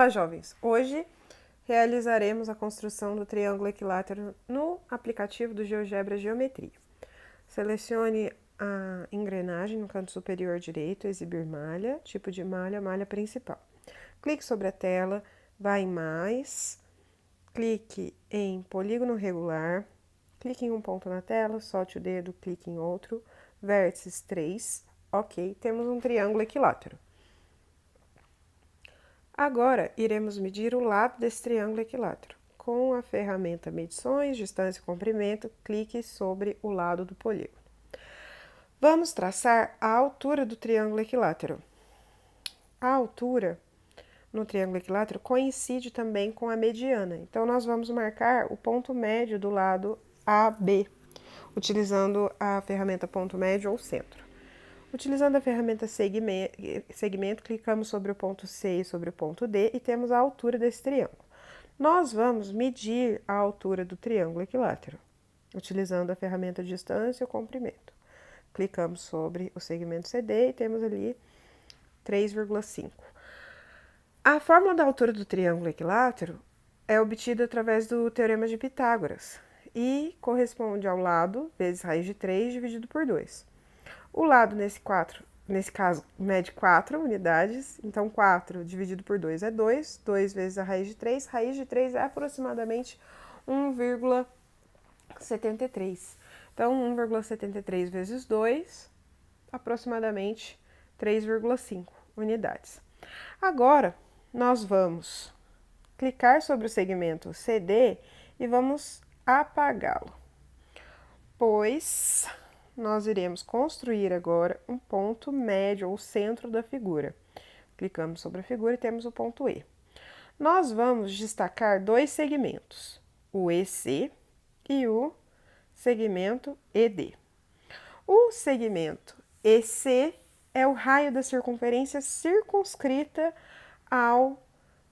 Olá, jovens! Hoje realizaremos a construção do triângulo equilátero no aplicativo do GeoGebra Geometria. Selecione a engrenagem no canto superior direito, exibir malha, tipo de malha, malha principal. Clique sobre a tela, vá em mais, clique em polígono regular, clique em um ponto na tela, solte o dedo, clique em outro, vértices 3, ok, temos um triângulo equilátero. Agora, iremos medir o lado desse triângulo equilátero. Com a ferramenta Medições, Distância e Comprimento, clique sobre o lado do polígono. Vamos traçar a altura do triângulo equilátero. A altura no triângulo equilátero coincide também com a mediana. Então, nós vamos marcar o ponto médio do lado AB, utilizando a ferramenta ponto médio ou centro. Utilizando a ferramenta segmento, clicamos sobre o ponto C e sobre o ponto D e temos a altura desse triângulo. Nós vamos medir a altura do triângulo equilátero, utilizando a ferramenta distância e comprimento. Clicamos sobre o segmento CD e temos ali 3,5. A fórmula da altura do triângulo equilátero é obtida através do Teorema de Pitágoras e corresponde ao lado vezes raiz de 3 dividido por 2. O lado nesse caso, mede 4 unidades, então 4 dividido por 2 é 2, 2 vezes a raiz de 3 é aproximadamente 1,73. Então, 1,73 vezes 2, aproximadamente 3,5 unidades. Agora, nós vamos clicar sobre o segmento CD e vamos apagá-lo, pois nós iremos construir agora um ponto médio ou centro da figura. Clicamos sobre a figura e temos o ponto E. Nós vamos destacar dois segmentos, o EC e o segmento ED. O segmento EC é o raio da circunferência circunscrita ao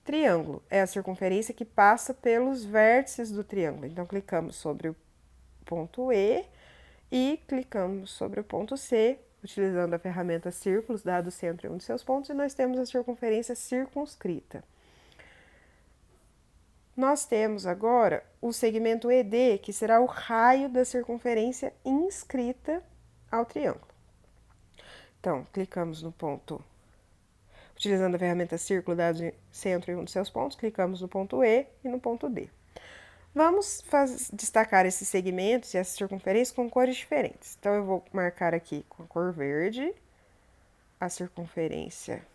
triângulo. É a circunferência que passa pelos vértices do triângulo. Então, clicamos sobre o ponto E e clicamos sobre o ponto C, utilizando a ferramenta círculos, dado o centro em um de seus pontos, e nós temos a circunferência circunscrita. Nós temos agora o segmento ED, que será o raio da circunferência inscrita ao triângulo. Então, clicamos no ponto, utilizando a ferramenta círculo, dado o centro em um de seus pontos, clicamos no ponto E e no ponto D. Vamos destacar esses segmentos e essas circunferências com cores diferentes. Então, eu vou marcar aqui com a cor verde a circunferência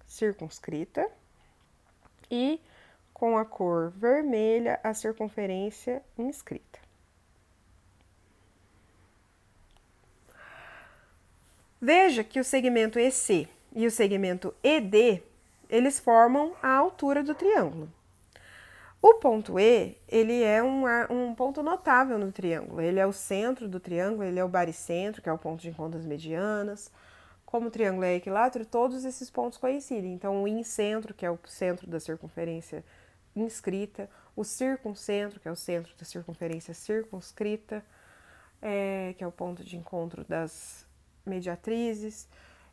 circunscrita e com a cor vermelha a circunferência inscrita. Veja que o segmento EC e o segmento ED, eles formam a altura do triângulo. O ponto E, ele é um ponto notável no triângulo. Ele é o centro do triângulo, ele é o baricentro, que é o ponto de encontro das medianas. Como o triângulo é equilátero, todos esses pontos coincidem. Então, o incentro, que é o centro da circunferência inscrita, o circuncentro, que é o centro da circunferência circunscrita, que é o ponto de encontro das mediatrizes.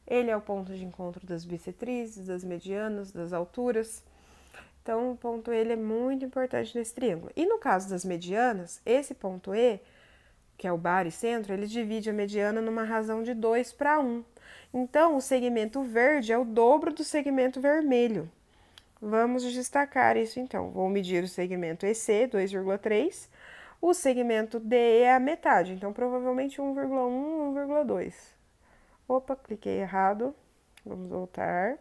Ele é o ponto de encontro das bissetrizes, das medianas, das alturas. Então, o ponto E é muito importante nesse triângulo. E no caso das medianas, esse ponto E, que é o baricentro, ele divide a mediana numa razão de 2:1. Então, o segmento verde é o dobro do segmento vermelho. Vamos destacar isso então. Vou medir o segmento EC, 2,3. O segmento DE é a metade, então provavelmente 1,1, 1,2. Opa, cliquei errado. Vamos voltar.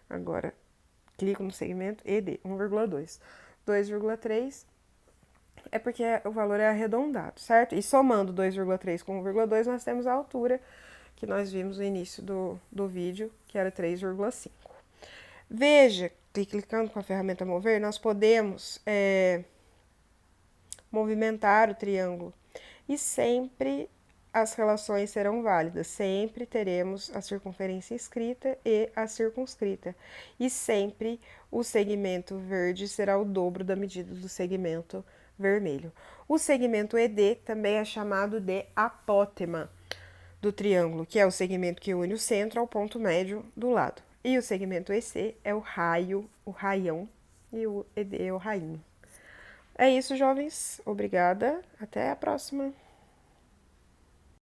Agora, clico no segmento ED, 1,2. 2,3 é porque o valor é arredondado, certo? E somando 2,3 com 1,2, nós temos a altura que nós vimos no início do vídeo, que era 3,5. Veja que clicando com a ferramenta mover, nós podemos movimentar o triângulo e sempre as relações serão válidas, sempre teremos a circunferência inscrita e a circunscrita, e sempre o segmento verde será o dobro da medida do segmento vermelho. O segmento ED também é chamado de apótema do triângulo, que é o segmento que une o centro ao ponto médio do lado. E o segmento EC é o raio, o raião, e o ED é o rainho. É isso, jovens. Obrigada. Até a próxima.